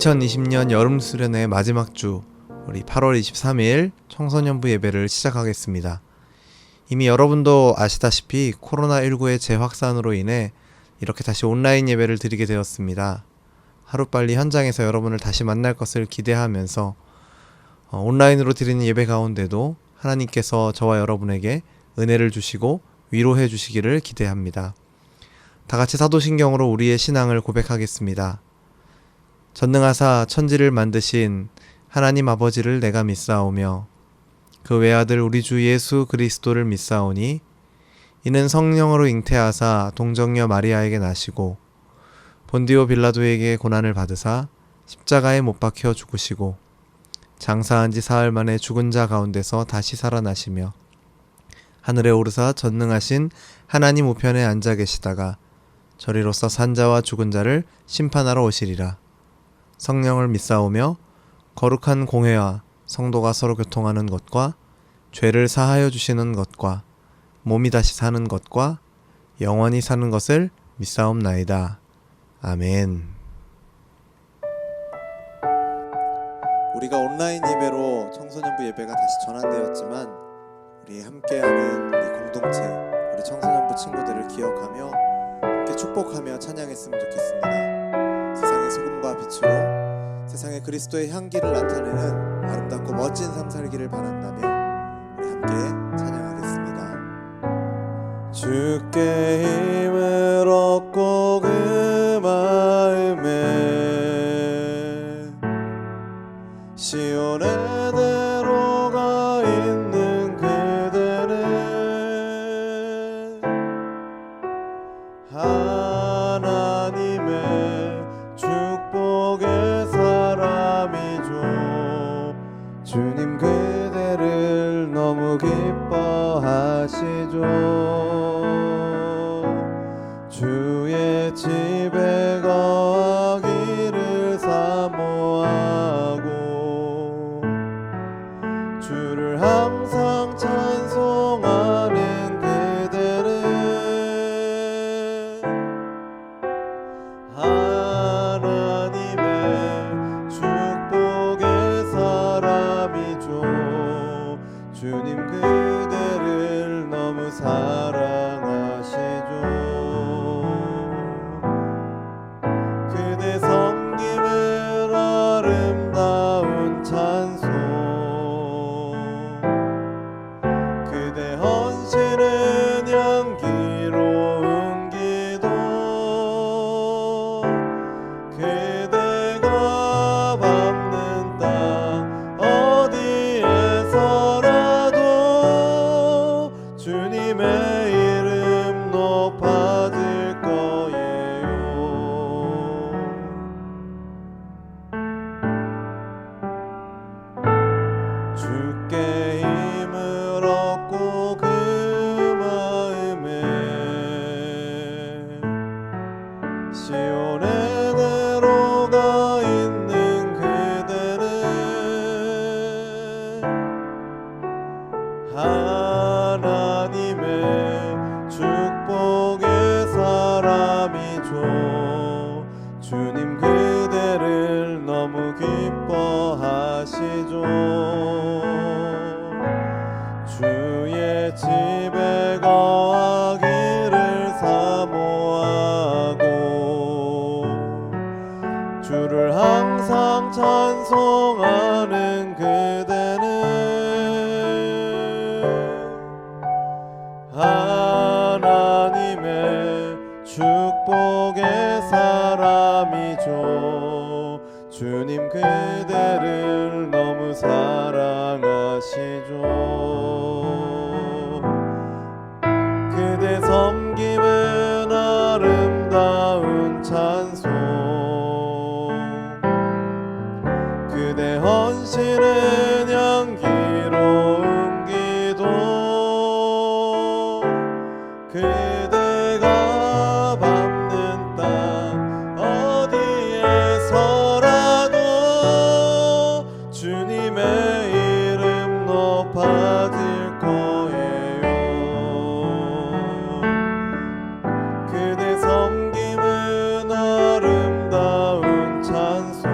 2020년 여름 수련회 마지막 주 우리 8월 23일 청소년부 예배를 시작하겠습니다. 이미 여러분도 아시다시피 코로나19의 재확산으로 인해 이렇게 다시 온라인 예배를 드리게 되었습니다. 하루빨리 현장에서 여러분을 다시 만날 것을 기대하면서 온라인으로 드리는 예배 가운데도 하나님께서 저와 여러분에게 은혜를 주시고 위로해 주시기를 기대합니다. 다 같이 사도신경으로 우리의 신앙을 고백하겠습니다. 전능하사 천지를 만드신 하나님 아버지를 내가 믿사오며 그 외아들 우리 주 예수 그리스도를 믿사오니 이는 성령으로 잉태하사 동정녀 마리아에게 나시고 본디오 빌라도에게 고난을 받으사 십자가에 못 박혀 죽으시고 장사한 지 사흘 만에 죽은 자 가운데서 다시 살아나시며 하늘에 오르사 전능하신 하나님 우편에 앉아 계시다가 저리로서 산 자와 죽은 자를 심판하러 오시리라. 성령을 믿사오며 거룩한 공회와 성도가 서로 교통하는 것과 죄를 사하여 주시는 것과 몸이 다시 사는 것과 영원히 사는 것을 믿사옵나이다. 아멘. 우리가 온라인 예배로 청소년부 예배가 다시 전환되었지만 우리 함께하는 우리 공동체, 우리 청소년부 친구들을 기억하며 함께 축복하며 찬양했으면 좋겠습니다. 세상의 소금과 빛으로 세상에 그리스도의 향기를 나타내는 아름답고 멋진 삶 살기를 바란다며 우리 함께 찬양하겠습니다. 주께 힘을 얻고 그 마음에 시온에 들어가 있는 그대는 하나님의 축복의 사람이죠. 주님 그대를 너무 기뻐하시죠. 주의 집에 거하기를 사모하고 주를 항상 찬송하는 그대는 하나님의 축복의 사람이죠. 주님 그대를 너무 사랑하시죠. 그대 섬김은 아름다운 찬송, 그대 헌신은 향기로운 기도, 그대가 밟는 땅 어디에서라도 주님의 이름 높아질 거예요. 주께 힘을 얻고 그 마음에 시온에 들어가 있는 그대는 하나님의 축복의 사람이죠. 주님 그대를 너무 기뻐하시죠. 주의 집에 거하기를 사모하고 주를 항상 찬송하는 그대는 하나님의 축복의 사람이죠. 주님 그대를 너무 사랑하시죠. 그대 섬김은 아름다운 찬송, 그대 헌신은 향기로운 기도, 그대가 밟는 땅 어디에서라도 주님의 이름 높아질 거예요. 그대 섬김은 아름다운 찬송,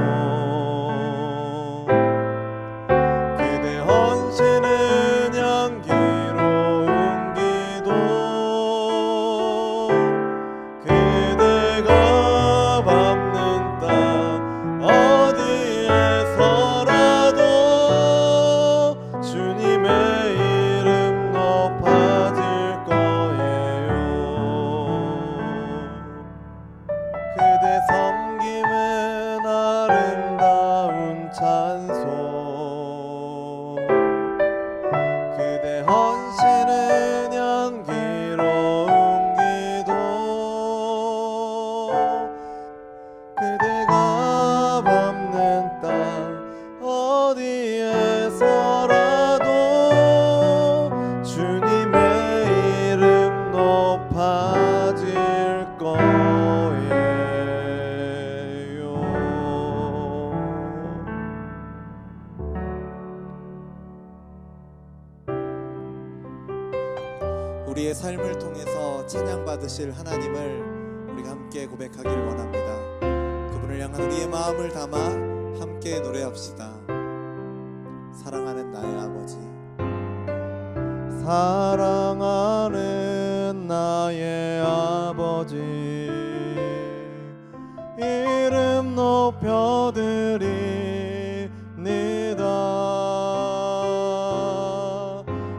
우리의 삶을 통해서 찬양받으실 하나님을 우리가 함께 고백하길 원합니다. 그분을 향한 우리의 마음을 담아 함께 노래합시다. 사랑하는 나의 아버지, 사랑하는 나의 아버지, 이름 높여드립니다.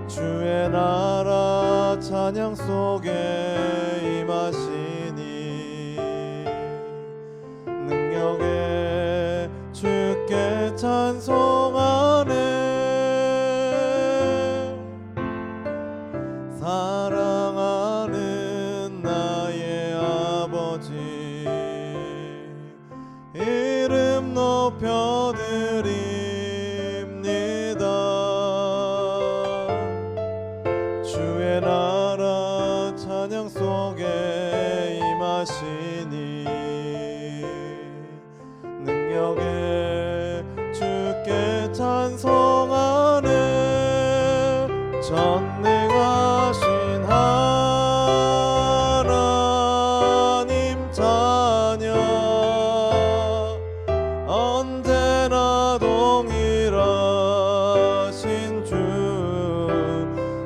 주의 나라 찬양 속에 임하시니 능력에 주께 찬송하네. 사랑하는 나의 아버지, 이름 높여드립니다. 주의 나라 찬양 속에 임하시니 능력에 주께 찬송하네. 전능하신 하나님 자녀, 언제나 동일하신 주,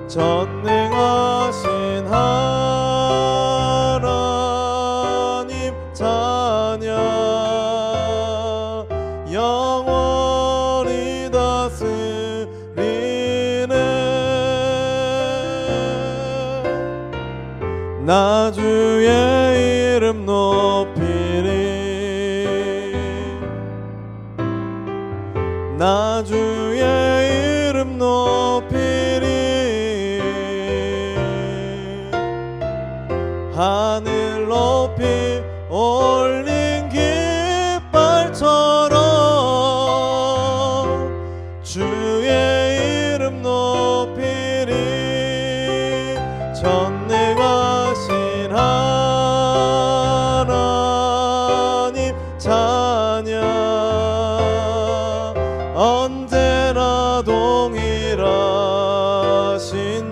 전능하신 하나님 자녀, 영원히 다스리네. 나 주의 이름 높이리, 나 주의 이름 높이리. 하늘 높이 올린 깃발처럼 주의 이름 높이리. 전능하신 하나님 자녀, 언제나 동일하신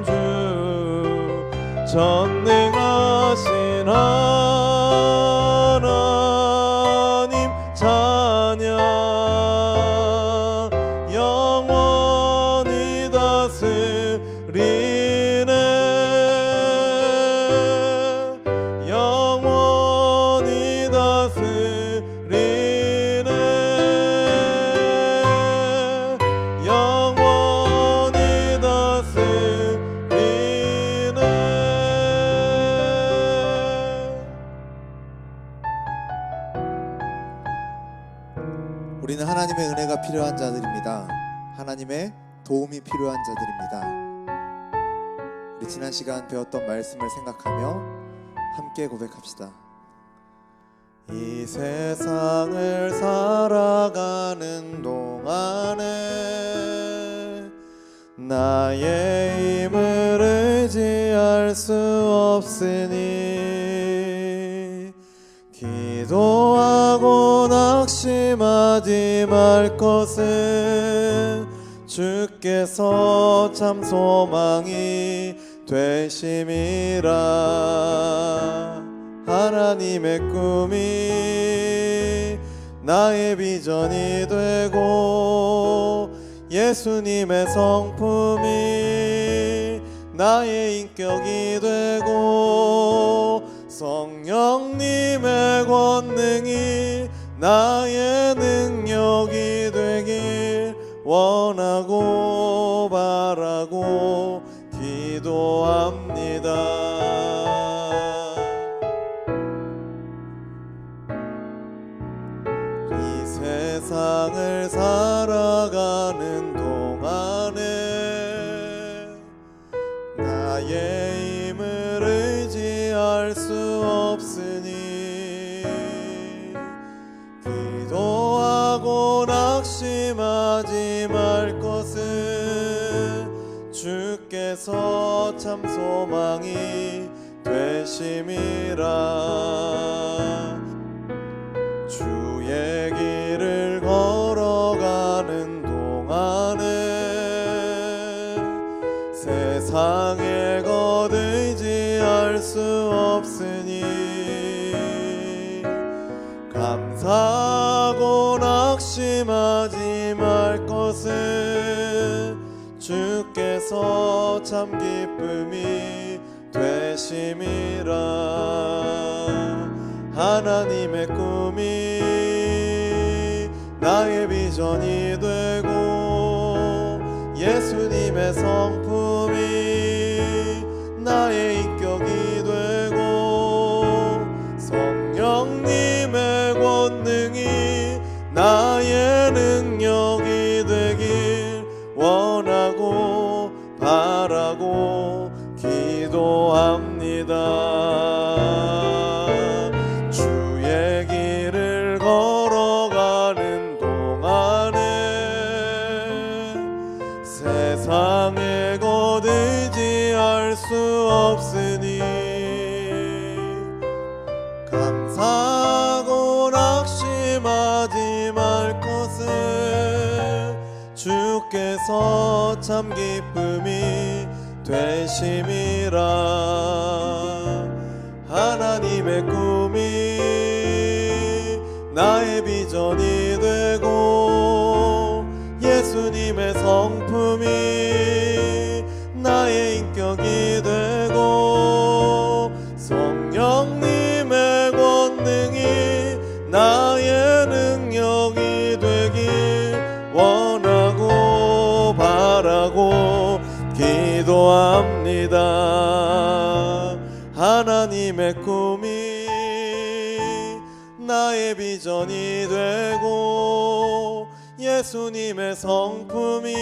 주, 전능하신 하나님 자녀, 영원히 다스리네. 영원히 다스리네. 영원히 다스리네. 우리는 하나님의 은혜가 필요한 자들입니다. 하나님의 도움이 필요한 자들입니다. 우리 지난 시간 배웠던 말씀을 생각하며 함께 고백합시다. 이 세상을 살아가는 동안에 나의 힘을 의지할 수 없으니 기도하고 낙심하지 말 것은 주께서 참 소망이 되심이라. 하나님의 꿈이 나의 비전이 되고 예수님의 성품이 나의 인격이 되고 성령님의 권능이 나의 능력이 되길 원하고 바라고 기도합니다. 이 세상을 살아가는 동안에 나의 힘을 의지할 수 없으니 기도하고 낙심하지 말 것은 주께서 참 소망이 되심이라. 주의 길을 걸어가는 동안에 세상의 것 의지 알 수 없으니 감사하고 낙심하지 말 것을 주께서 참 기쁨이 되심이라. 하나님의 꿈이 나의 비전이 되고 예수님의 성품이 나의 인격이 되고 성령님의 권능이 나의 능력이 되길 원하고 바라고 기도합니다. 주의 길을 걸어가는 동안에 세상에 거두지할 수 없으니 감사하고 낙심하지 말 것을 주께서 참 기쁨이 되심이라. 하나님의 꿈이 나의 비전이 되고 예수님의 성품이 나의 인격이 되고 성령님의 권능이 나의 능력이 되길 원하고 바라고 기도합니다. 하나님의 꿈이 나의 비전이 되고 예수님의 성품이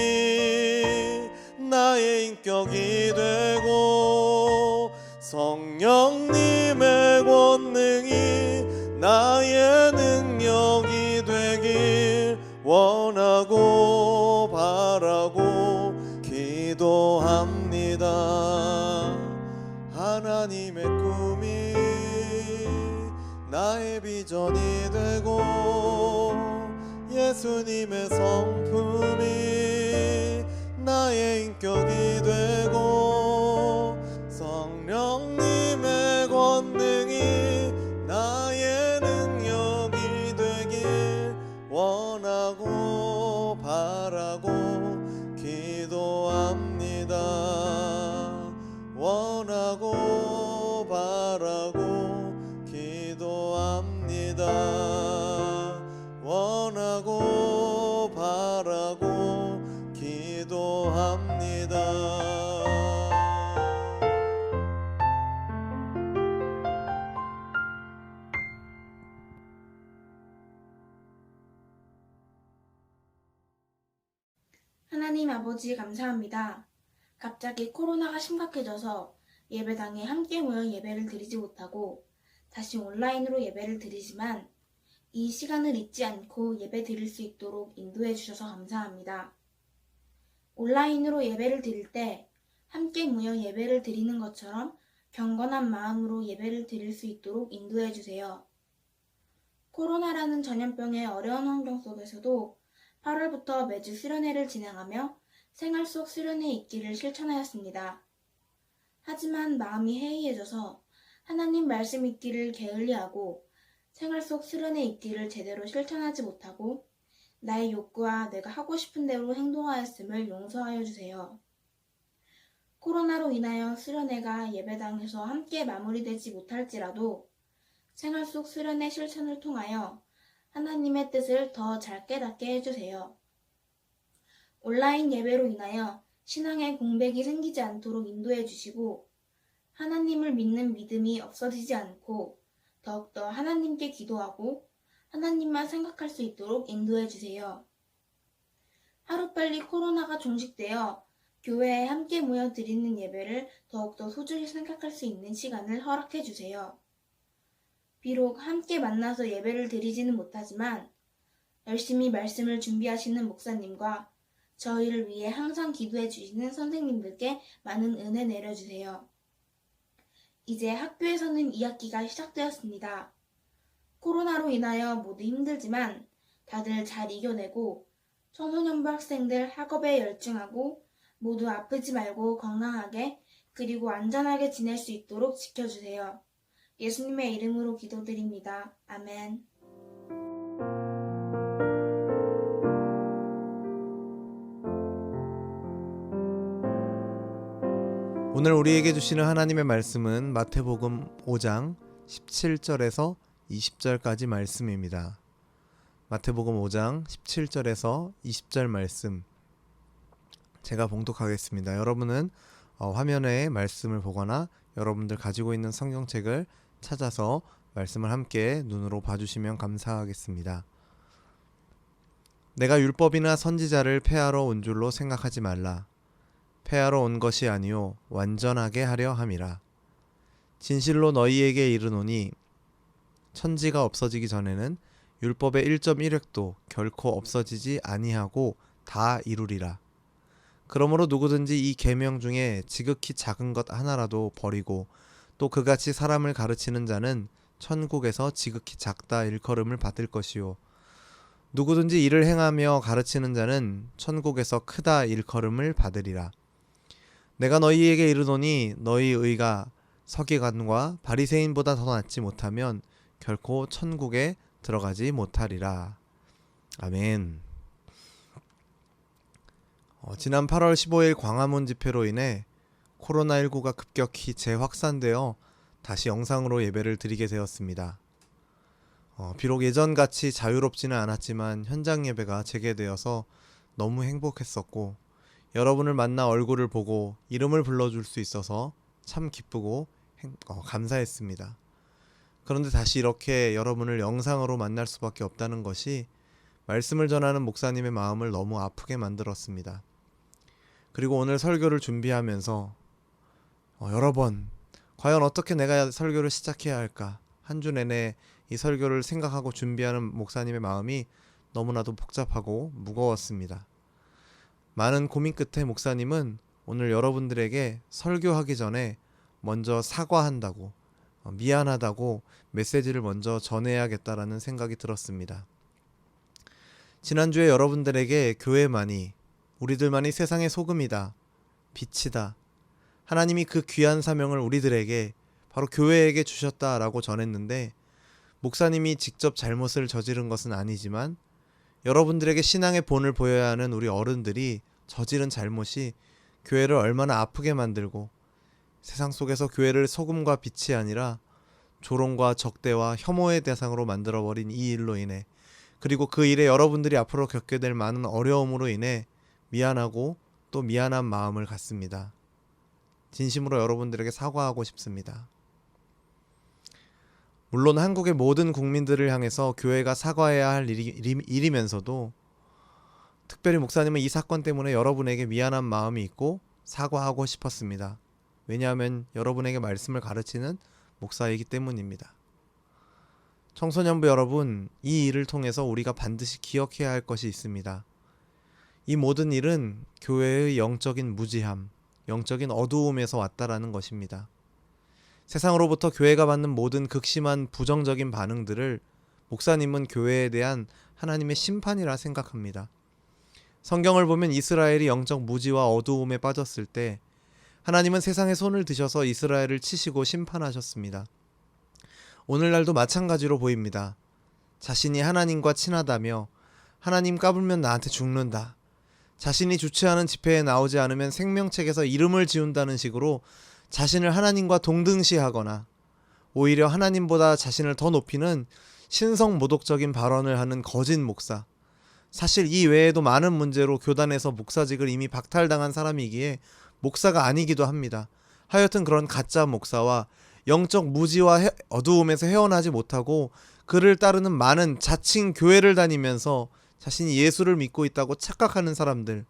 나의 인격이 되고 성령님의 권능이 나의 능력이 되길 원하고 바라고 기도합니다. 하나님의 꿈이 나의 비전이 되고 예수님의 성품이 나의 인격이 되고 성령님의 권능이 나의 능력이 되길 원하고 바라고 기도합니다. 원하고 바라고 기도합니다. 원하고 바라고 기도합니다. 하나님 아버지 감사합니다. 갑자기 코로나가 심각해져서 예배당에 함께 모여 예배를 드리지 못하고 다시 온라인으로 예배를 드리지만 이 시간을 잊지 않고 예배 드릴 수 있도록 인도해 주셔서 감사합니다. 온라인으로 예배를 드릴 때 함께 모여 예배를 드리는 것처럼 경건한 마음으로 예배를 드릴 수 있도록 인도해 주세요. 코로나라는 전염병의 어려운 환경 속에서도 8월부터 매주 수련회를 진행하며 생활 속 수련회 있기를 실천하였습니다. 하지만 마음이 해이해져서 하나님 말씀 읽기를 게을리하고 생활 속 수련회 있기를 제대로 실천하지 못하고 나의 욕구와 내가 하고 싶은 대로 행동하였음을 용서하여 주세요. 코로나로 인하여 수련회가 예배당에서 함께 마무리되지 못할지라도 생활 속 수련회 실천을 통하여 하나님의 뜻을 더 잘 깨닫게 해주세요. 온라인 예배로 인하여 신앙의 공백이 생기지 않도록 인도해 주시고 하나님을 믿는 믿음이 없어지지 않고 더욱더 하나님께 기도하고 하나님만 생각할 수 있도록 인도해 주세요. 하루빨리 코로나가 종식되어 교회에 함께 모여 드리는 예배를 더욱더 소중히 생각할 수 있는 시간을 허락해 주세요. 비록 함께 만나서 예배를 드리지는 못하지만 열심히 말씀을 준비하시는 목사님과 저희를 위해 항상 기도해 주시는 선생님들께 많은 은혜 내려주세요. 이제 학교에서는 2학기가 시작되었습니다. 코로나로 인하여 모두 힘들지만 다들 잘 이겨내고 청소년부 학생들 학업에 열중하고 모두 아프지 말고 건강하게 그리고 안전하게 지낼 수 있도록 지켜주세요. 예수님의 이름으로 기도드립니다. 아멘. 오늘 우리에게 주시는 하나님의 말씀은 마태복음 5장 17절에서 20절까지 말씀입니다. 마태복음 5장 17절에서 20절 말씀 제가 봉독하겠습니다. 여러분은 화면에 말씀을 보거나 여러분들 가지고 있는 성경책을 찾아서 말씀을 함께 눈으로 봐주시면 감사하겠습니다. 내가 율법이나 선지자를 폐하러 온 줄로 생각하지 말라. 폐하러 온 것이 아니요 완전하게 하려 함이라. 진실로 너희에게 이르노니 천지가 없어지기 전에는 율법의 1.1획도 결코 없어지지 아니하고 다 이루리라. 그러므로 누구든지 이 계명 중에 지극히 작은 것 하나라도 버리고 또 그같이 사람을 가르치는 자는 천국에서 지극히 작다 일컬음을 받을 것이요 누구든지 이를 행하며 가르치는 자는 천국에서 크다 일컬음을 받으리라. 내가 너희에게 이르노니 너희 의가 서기관과 바리새인보다 더 낫지 못하면 결코 천국에 들어가지 못하리라. 아멘. 지난 8월 15일 광화문 집회로 인해 코로나19가 급격히 재확산되어 다시 영상으로 예배를 드리게 되었습니다. 비록 예전같이 자유롭지는 않았지만 현장 예배가 재개되어서 너무 행복했었고 여러분을 만나 얼굴을 보고 이름을 불러줄 수 있어서 참 기쁘고 감사했습니다. 그런데 다시 이렇게 여러분을 영상으로 만날 수밖에 없다는 것이 말씀을 전하는 목사님의 마음을 너무 아프게 만들었습니다. 그리고 오늘 설교를 준비하면서 여러 번 과연 어떻게 내가 설교를 시작해야 할까 한 주 내내 이 설교를 생각하고 준비하는 목사님의 마음이 너무나도 복잡하고 무거웠습니다. 많은 고민 끝에 목사님은 오늘 여러분들에게 설교하기 전에 먼저 사과한다고 미안하다고 메시지를 먼저 전해야겠다라는 생각이 들었습니다. 지난주에 여러분들에게 교회만이 우리들만이 세상의 소금이다, 빛이다. 하나님이 그 귀한 사명을 우리들에게 바로 교회에게 주셨다라고 전했는데 목사님이 직접 잘못을 저지른 것은 아니지만 여러분들에게 신앙의 본을 보여야 하는 우리 어른들이 저지른 잘못이 교회를 얼마나 아프게 만들고 세상 속에서 교회를 소금과 빛이 아니라 조롱과 적대와 혐오의 대상으로 만들어버린 이 일로 인해 그리고 그 일에 여러분들이 앞으로 겪게 될 많은 어려움으로 인해 미안하고 또 미안한 마음을 갖습니다. 진심으로 여러분들에게 사과하고 싶습니다. 물론 한국의 모든 국민들을 향해서 교회가 사과해야 할 일이면서도 특별히 목사님은 이 사건 때문에 여러분에게 미안한 마음이 있고 사과하고 싶었습니다. 왜냐하면 여러분에게 말씀을 가르치는 목사이기 때문입니다. 청소년부 여러분, 이 일을 통해서 우리가 반드시 기억해야 할 것이 있습니다. 이 모든 일은 교회의 영적인 무지함, 영적인 어두움에서 왔다라는 것입니다. 세상으로부터 교회가 받는 모든 극심한 부정적인 반응들을 목사님은 교회에 대한 하나님의 심판이라 생각합니다. 성경을 보면 이스라엘이 영적 무지와 어두움에 빠졌을 때 하나님은 세상에 손을 드셔서 이스라엘을 치시고 심판하셨습니다. 오늘날도 마찬가지로 보입니다. 자신이 하나님과 친하다며 하나님 까불면 나한테 죽는다. 자신이 주최하는 집회에 나오지 않으면 생명책에서 이름을 지운다는 식으로 자신을 하나님과 동등시하거나 오히려 하나님보다 자신을 더 높이는 신성모독적인 발언을 하는 거짓 목사. 사실 이 외에도 많은 문제로 교단에서 목사직을 이미 박탈당한 사람이기에 목사가 아니기도 합니다. 하여튼 그런 가짜 목사와 영적 무지와 어두움에서 헤어나지 못하고 그를 따르는 많은 자칭 교회를 다니면서 자신이 예수를 믿고 있다고 착각하는 사람들.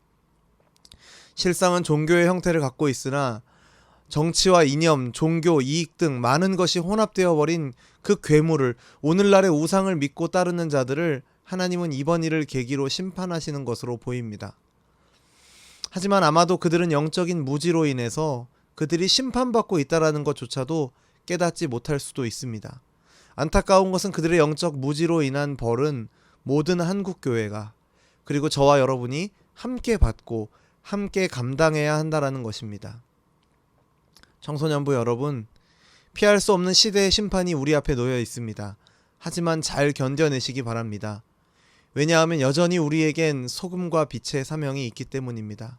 실상은 종교의 형태를 갖고 있으나 정치와 이념, 종교, 이익 등 많은 것이 혼합되어 버린 그 괴물을 오늘날의 우상을 믿고 따르는 자들을 하나님은 이번 일을 계기로 심판하시는 것으로 보입니다. 하지만 아마도 그들은 영적인 무지로 인해서 그들이 심판받고 있다라는 것조차도 깨닫지 못할 수도 있습니다. 안타까운 것은 그들의 영적 무지로 인한 벌은 모든 한국교회가 그리고 저와 여러분이 함께 받고 함께 감당해야 한다라는 것입니다. 청소년부 여러분, 피할 수 없는 시대의 심판이 우리 앞에 놓여 있습니다. 하지만 잘 견뎌내시기 바랍니다. 왜냐하면 여전히 우리에겐 소금과 빛의 사명이 있기 때문입니다.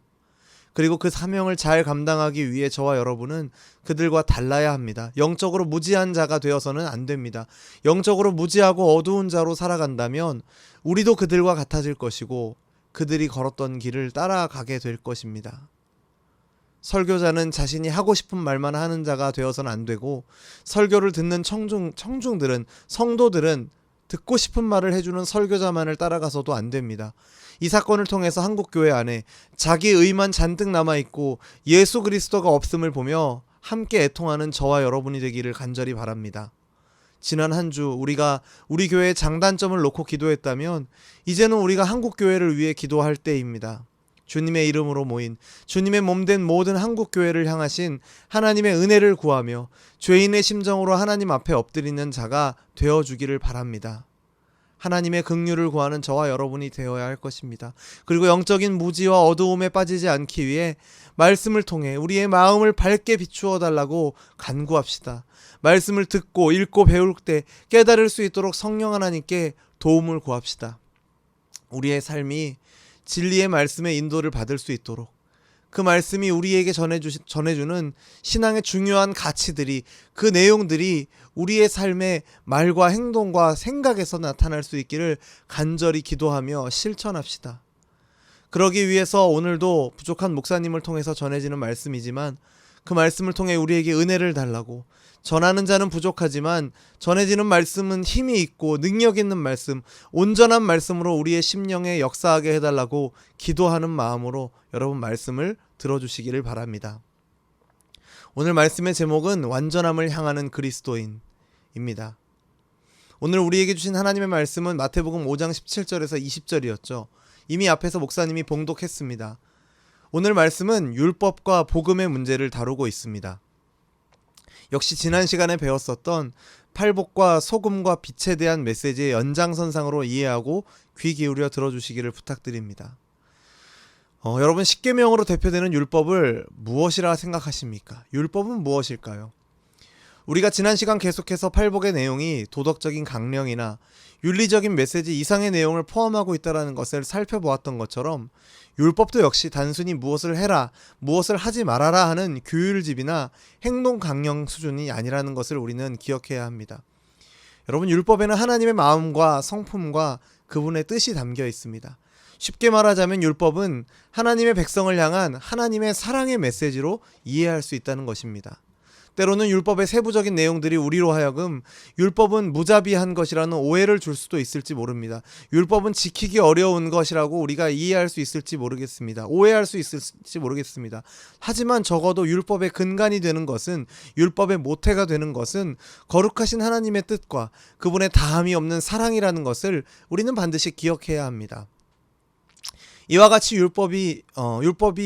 그리고 그 사명을 잘 감당하기 위해 저와 여러분은 그들과 달라야 합니다. 영적으로 무지한 자가 되어서는 안 됩니다. 영적으로 무지하고 어두운 자로 살아간다면 우리도 그들과 같아질 것이고 그들이 걸었던 길을 따라가게 될 것입니다. 설교자는 자신이 하고 싶은 말만 하는 자가 되어서는 안 되고, 설교를 듣는 청중들은, 성도들은 듣고 싶은 말을 해주는 설교자만을 따라가서도 안 됩니다. 이 사건을 통해서 한국교회 안에 자기 의만 잔뜩 남아있고 예수 그리스도가 없음을 보며 함께 애통하는 저와 여러분이 되기를 간절히 바랍니다. 지난 한 주 우리가 우리 교회의 장단점을 놓고 기도했다면 이제는 우리가 한국교회를 위해 기도할 때입니다. 주님의 이름으로 모인 주님의 몸된 모든 한국교회를 향하신 하나님의 은혜를 구하며 죄인의 심정으로 하나님 앞에 엎드리는 자가 되어주기를 바랍니다. 하나님의 긍휼을 구하는 저와 여러분이 되어야 할 것입니다. 그리고 영적인 무지와 어두움에 빠지지 않기 위해 말씀을 통해 우리의 마음을 밝게 비추어 달라고 간구합시다. 말씀을 듣고 읽고 배울 때 깨달을 수 있도록 성령 하나님께 도움을 구합시다. 우리의 삶이 진리의 말씀의 인도를 받을 수 있도록, 그 말씀이 우리에게 전해주는 신앙의 중요한 가치들이, 그 내용들이 우리의 삶의 말과 행동과 생각에서 나타날 수 있기를 간절히 기도하며 실천합시다. 그러기 위해서 오늘도 부족한 목사님을 통해서 전해지는 말씀이지만 그 말씀을 통해 우리에게 은혜를 달라고, 전하는 자는 부족하지만 전해지는 말씀은 힘이 있고 능력 있는 말씀, 온전한 말씀으로 우리의 심령에 역사하게 해달라고 기도하는 마음으로 여러분 말씀을 들어주시기를 바랍니다. 오늘 말씀의 제목은 완전함을 향하는 그리스도인입니다. 오늘 우리에게 주신 하나님의 말씀은 마태복음 5장 17절에서 20절이었죠. 이미 앞에서 목사님이 봉독했습니다. 오늘 말씀은 율법과 복음의 문제를 다루고 있습니다. 역시 지난 시간에 배웠었던 팔복과 소금과 빛에 대한 메시지의 연장선상으로 이해하고 귀 기울여 들어주시기를 부탁드립니다. 여러분, 십계명으로 대표되는 율법을 무엇이라 생각하십니까? 율법은 무엇일까요? 우리가 지난 시간 계속해서 팔복의 내용이 도덕적인 강령이나 윤리적인 메시지 이상의 내용을 포함하고 있다는 것을 살펴보았던 것처럼 율법도 역시 단순히 무엇을 해라, 무엇을 하지 말아라 하는 규율집이나 행동 강령 수준이 아니라는 것을 우리는 기억해야 합니다. 여러분, 율법에는 하나님의 마음과 성품과 그분의 뜻이 담겨 있습니다. 쉽게 말하자면 율법은 하나님의 백성을 향한 하나님의 사랑의 메시지로 이해할 수 있다는 것입니다. 때로는 율법의 세부적인 내용들이 우리로 하여금 율법은 무자비한 것이라는 오해를 줄 수도 있을지 모릅니다. 율법은 지키기 어려운 것이라고 우리가 이해할 수 있을지 모르겠습니다. 오해할 수 있을지 모르겠습니다. 하지만 적어도 율법의 근간이 되는 것은, 율법의 모태가 되는 것은 거룩하신 하나님의 뜻과 그분의 다함이 없는 사랑이라는 것을 우리는 반드시 기억해야 합니다. 이와 같이 율법이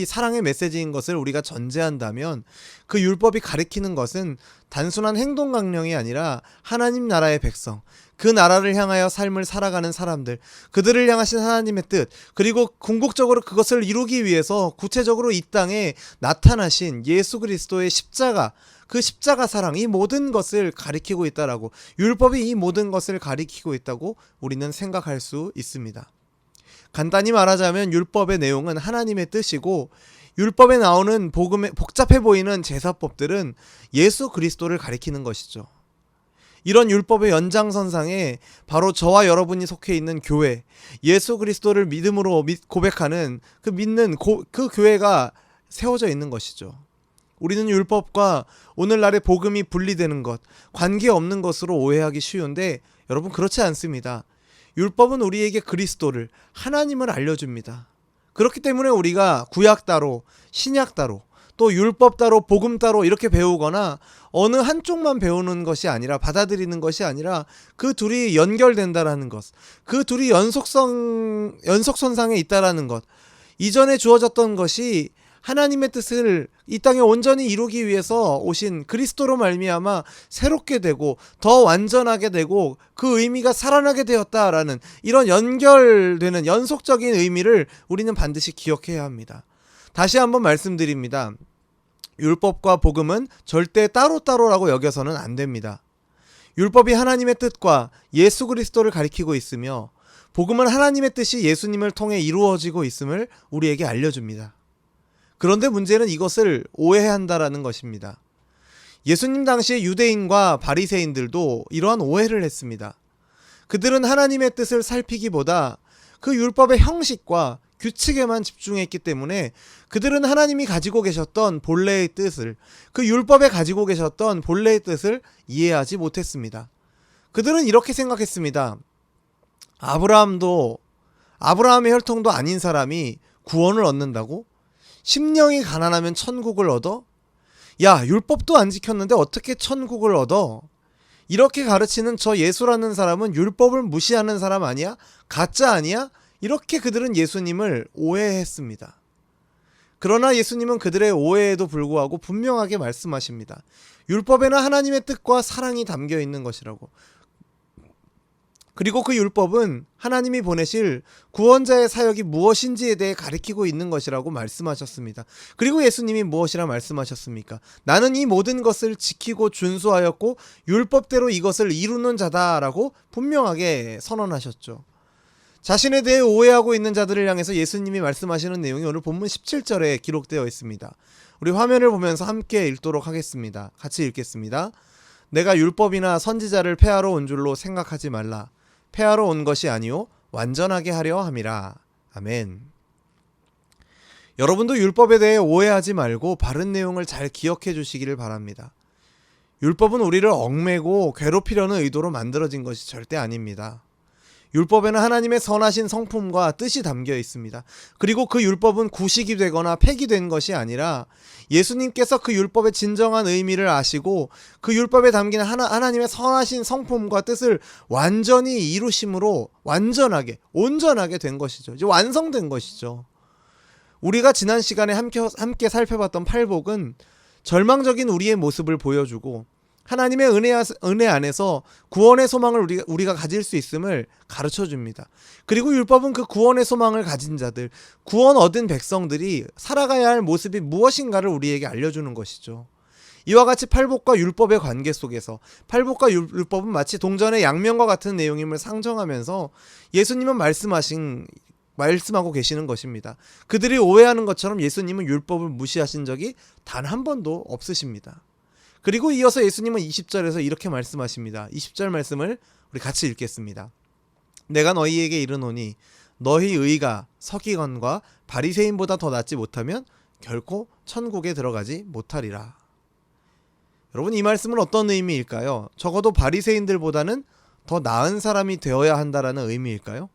사랑의 메시지인 것을 우리가 전제한다면 그 율법이 가리키는 것은 단순한 행동 강령이 아니라 하나님 나라의 백성, 그 나라를 향하여 삶을 살아가는 사람들, 그들을 향하신 하나님의 뜻, 그리고 궁극적으로 그것을 이루기 위해서 구체적으로 이 땅에 나타나신 예수 그리스도의 십자가, 그 십자가 사랑, 이 모든 것을 가리키고 있다라고, 율법이 이 모든 것을 가리키고 있다고 우리는 생각할 수 있습니다. 간단히 말하자면 율법의 내용은 하나님의 뜻이고, 율법에 나오는 복잡해 보이는 제사법들은 예수 그리스도를 가리키는 것이죠. 이런 율법의 연장선상에 바로 저와 여러분이 속해 있는 교회, 예수 그리스도를 믿음으로 고백하는 그 교회가 세워져 있는 것이죠. 우리는 율법과 오늘날의 복음이 분리되는 것, 관계없는 것으로 오해하기 쉬운데 여러분, 그렇지 않습니다. 율법은 우리에게 그리스도를, 하나님을 알려줍니다. 그렇기 때문에 우리가 구약 따로, 신약 따로, 또 율법 따로, 복음 따로 이렇게 배우거나 어느 한쪽만 배우는 것이 아니라, 받아들이는 것이 아니라 그 둘이 연결된다라는 것, 그 둘이 연속선상에 있다라는 것, 이전에 주어졌던 것이 하나님의 뜻을 이 땅에 온전히 이루기 위해서 오신 그리스도로 말미암아 새롭게 되고 더 완전하게 되고 그 의미가 살아나게 되었다라는 이런 연결되는 연속적인 의미를 우리는 반드시 기억해야 합니다. 다시 한번 말씀드립니다. 율법과 복음은 절대 따로따로라고 여겨서는 안 됩니다. 율법이 하나님의 뜻과 예수 그리스도를 가리키고 있으며 복음은 하나님의 뜻이 예수님을 통해 이루어지고 있음을 우리에게 알려줍니다. 그런데 문제는 이것을 오해한다라는 것입니다. 예수님 당시의 유대인과 바리새인들도 이러한 오해를 했습니다. 그들은 하나님의 뜻을 살피기보다 그 율법의 형식과 규칙에만 집중했기 때문에 그들은 하나님이 가지고 계셨던 본래의 뜻을, 그 율법에 가지고 계셨던 본래의 뜻을 이해하지 못했습니다. 그들은 이렇게 생각했습니다. 아브라함의 혈통도 아닌 사람이 구원을 얻는다고? 심령이 가난하면 천국을 얻어? 야, 율법도 안 지켰는데 어떻게 천국을 얻어? 이렇게 가르치는 저 예수라는 사람은 율법을 무시하는 사람 아니야? 가짜 아니야? 이렇게 그들은 예수님을 오해했습니다. 그러나 예수님은 그들의 오해에도 불구하고 분명하게 말씀하십니다. 율법에는 하나님의 뜻과 사랑이 담겨 있는 것이라고. 그리고 그 율법은 하나님이 보내실 구원자의 사역이 무엇인지에 대해 가리키고 있는 것이라고 말씀하셨습니다. 그리고 예수님이 무엇이라 말씀하셨습니까? 나는 이 모든 것을 지키고 준수하였고 율법대로 이것을 이루는 자다라고 분명하게 선언하셨죠. 자신에 대해 오해하고 있는 자들을 향해서 예수님이 말씀하시는 내용이 오늘 본문 17절에 기록되어 있습니다. 우리 화면을 보면서 함께 읽도록 하겠습니다. 같이 읽겠습니다. 내가 율법이나 선지자를 폐하러 온 줄로 생각하지 말라. 폐하러 온 것이 아니요 완전하게 하려 함이라. 아멘. 여러분도 율법에 대해 오해하지 말고 바른 내용을 잘 기억해 주시기를 바랍니다. 율법은 우리를 얽매고 괴롭히려는 의도로 만들어진 것이 절대 아닙니다. 율법에는 하나님의 선하신 성품과 뜻이 담겨 있습니다. 그리고 그 율법은 구식이 되거나 폐기된 것이 아니라 예수님께서 그 율법의 진정한 의미를 아시고 그 율법에 담긴 하나님의 선하신 성품과 뜻을 완전히 이루심으로 온전하게 된 것이죠. 이제 완성된 것이죠. 우리가 지난 시간에 함께 살펴봤던 팔복은 절망적인 우리의 모습을 보여주고 하나님의 은혜 안에서 구원의 소망을 우리가 가질 수 있음을 가르쳐 줍니다. 그리고 율법은 그 구원의 소망을 가진 자들, 구원 얻은 백성들이 살아가야 할 모습이 무엇인가를 우리에게 알려주는 것이죠. 이와 같이 팔복과 율법의 관계 속에서 팔복과 율법은 마치 동전의 양면과 같은 내용임을 상정하면서 예수님은 말씀하고 계시는 것입니다. 그들이 오해하는 것처럼 예수님은 율법을 무시하신 적이 단 한 번도 없으십니다. 그리고 이어서 예수님은 20절에서 이렇게 말씀하십니다. 20절 말씀을 우리 같이 읽겠습니다. 내가 너희에게 이르노니 너희 의가 서기관과 바리새인보다 더 낫지 못하면 결코 천국에 들어가지 못하리라. 여러분, 이 말씀은 어떤 의미일까요? 적어도 바리새인들보다는 더 나은 사람이 되어야 한다라는 의미일까요?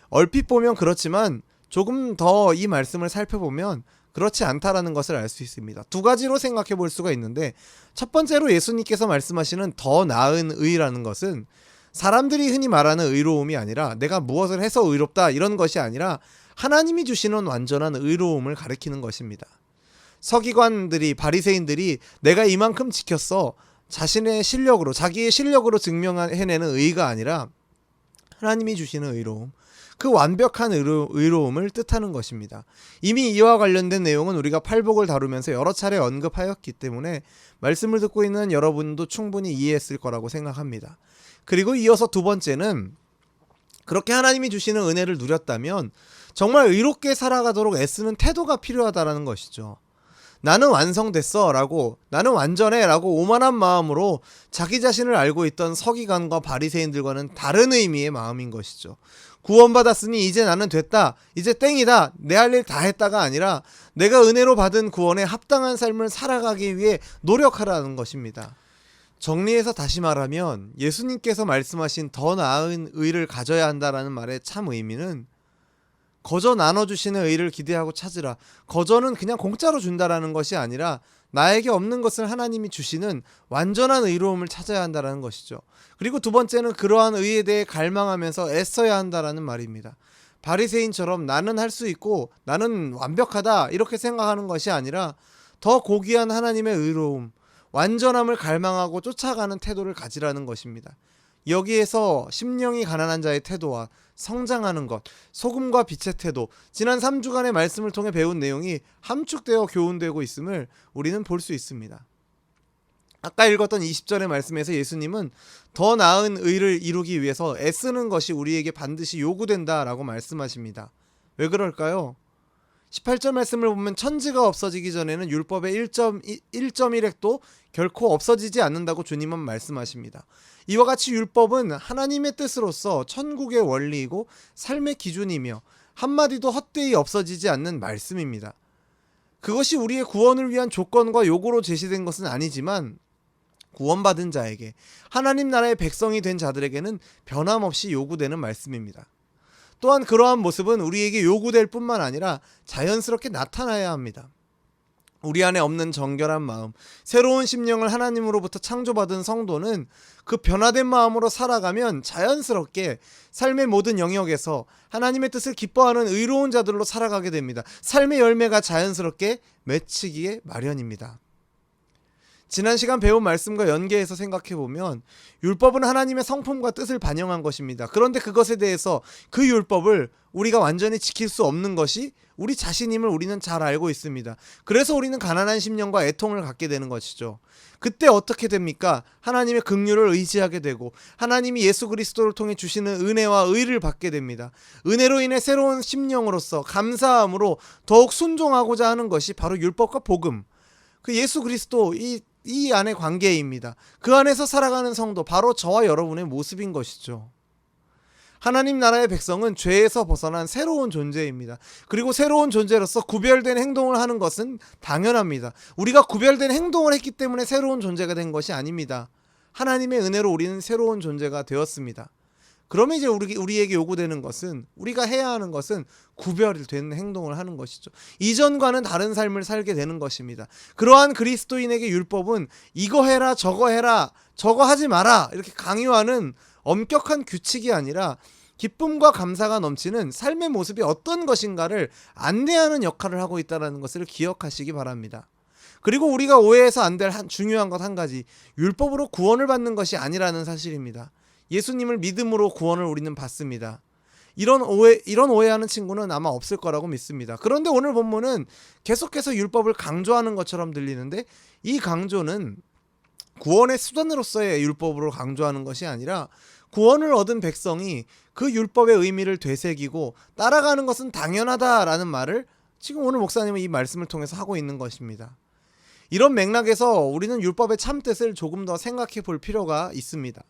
얼핏 보면 그렇지만 조금 더 이 말씀을 살펴보면 그렇지 않다라는 것을 알 수 있습니다. 두 가지로 생각해 볼 수가 있는데, 첫 번째로 예수님께서 말씀하시는 더 나은 의라는 것은 사람들이 흔히 말하는 의로움이 아니라 내가 무엇을 해서 의롭다 이런 것이 아니라 하나님이 주시는 완전한 의로움을 가리키는 것입니다. 서기관들이, 바리새인들이 내가 이만큼 지켰어, 자기의 실력으로 증명해내는 의가 아니라 하나님이 주시는 의로움, 그 완벽한 의로움을 뜻하는 것입니다. 이미 이와 관련된 내용은 우리가 팔복을 다루면서 여러 차례 언급하였기 때문에 말씀을 듣고 있는 여러분도 충분히 이해했을 거라고 생각합니다. 그리고 이어서 두 번째는, 그렇게 하나님이 주시는 은혜를 누렸다면 정말 의롭게 살아가도록 애쓰는 태도가 필요하다는 것이죠. 나는 완성됐어 라고, 나는 완전해 라고 오만한 마음으로 자기 자신을 알고 있던 서기관과 바리새인들과는 다른 의미의 마음인 것이죠. 구원받았으니 이제 나는 됐다, 이제 땡이다, 내 할 일 다 했다가 아니라 내가 은혜로 받은 구원에 합당한 삶을 살아가기 위해 노력하라는 것입니다. 정리해서 다시 말하면 예수님께서 말씀하신 더 나은 의를 가져야 한다라는 말의 참 의미는 거저 나눠주시는 의를 기대하고 찾으라, 거저는 그냥 공짜로 준다라는 것이 아니라 나에게 없는 것을 하나님이 주시는 완전한 의로움을 찾아야 한다라는 것이죠. 그리고 두 번째는 그러한 의에 대해 갈망하면서 애써야 한다라는 말입니다. 바리새인처럼 나는 할 수 있고 나는 완벽하다 이렇게 생각하는 것이 아니라 더 고귀한 하나님의 의로움, 완전함을 갈망하고 쫓아가는 태도를 가지라는 것입니다. 여기에서 심령이 가난한 자의 태도와 성장하는 것, 소금과 빛의 태도, 지난 3주간의 말씀을 통해 배운 내용이 함축되어 교훈되고 있음을 우리는 볼 수 있습니다. 아까 읽었던 20절의 말씀에서 예수님은 더 나은 의를 이루기 위해서 애쓰는 것이 우리에게 반드시 요구된다라고 말씀하십니다. 왜 그럴까요? 18절 말씀을 보면 천지가 없어지기 전에는 율법의 1.1획도 결코 없어지지 않는다고 주님은 말씀하십니다. 이와 같이 율법은 하나님의 뜻으로서 천국의 원리이고 삶의 기준이며 한마디도 헛되이 없어지지 않는 말씀입니다. 그것이 우리의 구원을 위한 조건과 요구로 제시된 것은 아니지만 구원받은 자에게, 하나님 나라의 백성이 된 자들에게는 변함없이 요구되는 말씀입니다. 또한 그러한 모습은 우리에게 요구될 뿐만 아니라 자연스럽게 나타나야 합니다. 우리 안에 없는 정결한 마음, 새로운 심령을 하나님으로부터 창조받은 성도는 그 변화된 마음으로 살아가면 자연스럽게 삶의 모든 영역에서 하나님의 뜻을 기뻐하는 의로운 자들로 살아가게 됩니다. 삶의 열매가 자연스럽게 맺히기에 마련입니다. 지난 시간 배운 말씀과 연계해서 생각해보면 율법은 하나님의 성품과 뜻을 반영한 것입니다. 그런데 그것에 대해서 그 율법을 우리가 완전히 지킬 수 없는 것이 우리 자신임을 우리는 잘 알고 있습니다. 그래서 우리는 가난한 심령과 애통을 갖게 되는 것이죠. 그때 어떻게 됩니까? 하나님의 긍휼을 의지하게 되고 하나님이 예수 그리스도를 통해 주시는 은혜와 의를 받게 됩니다. 은혜로 인해 새로운 심령으로서 감사함으로 더욱 순종하고자 하는 것이 바로 율법과 복음, 그 예수 그리스도 이 안의 관계입니다. 그 안에서 살아가는 성도, 바로 저와 여러분의 모습인 것이죠. 하나님 나라의 백성은 죄에서 벗어난 새로운 존재입니다. 그리고 새로운 존재로서 구별된 행동을 하는 것은 당연합니다. 우리가 구별된 행동을 했기 때문에 새로운 존재가 된 것이 아닙니다. 하나님의 은혜로 우리는 새로운 존재가 되었습니다. 그러면 이제 우리에게 요구되는 것은, 우리가 해야 하는 것은 구별된 행동을 하는 것이죠. 이전과는 다른 삶을 살게 되는 것입니다. 그러한 그리스도인에게 율법은 이거 해라, 저거 하지 마라 이렇게 강요하는 엄격한 규칙이 아니라 기쁨과 감사가 넘치는 삶의 모습이 어떤 것인가를 안내하는 역할을 하고 있다는 것을 기억하시기 바랍니다. 그리고 우리가 오해해서 안 될 중요한 것 한 가지, 율법으로 구원을 받는 것이 아니라는 사실입니다. 예수님을 믿음으로 구원을 우리는 받습니다. 이런 오해하는 친구는 아마 없을 거라고 믿습니다. 그런데 오늘 본문은 계속해서 율법을 강조하는 것처럼 들리는데, 이 강조는 구원의 수단으로서의 율법으로 강조하는 것이 아니라 구원을 얻은 백성이 그 율법의 의미를 되새기고 따라가는 것은 당연하다라는 말을 지금 오늘 목사님은 이 말씀을 통해서 하고 있는 것입니다. 이런 맥락에서 우리는 율법의 참뜻을 조금 더 생각해 볼 필요가 있습니다.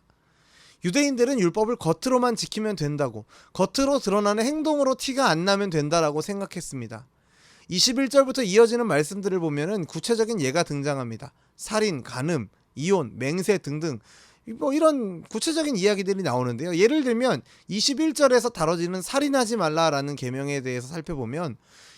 유대인들은 율법을 겉으로만 지키면 된다고, 겉으로 드러나는 행동으로 티가 안 나면 된다라고 생각했습니다. 21절부터 이어지는 말씀들을 보면은 구체적인 예가 등장합니다. 살인, 간음, 이혼, 맹세 등등 이런 구체적인 이야기들이 나오는데요. 예를 들면 21절에서 다뤄지는 살인하지 말라라는 계명에 대해서 살펴보면,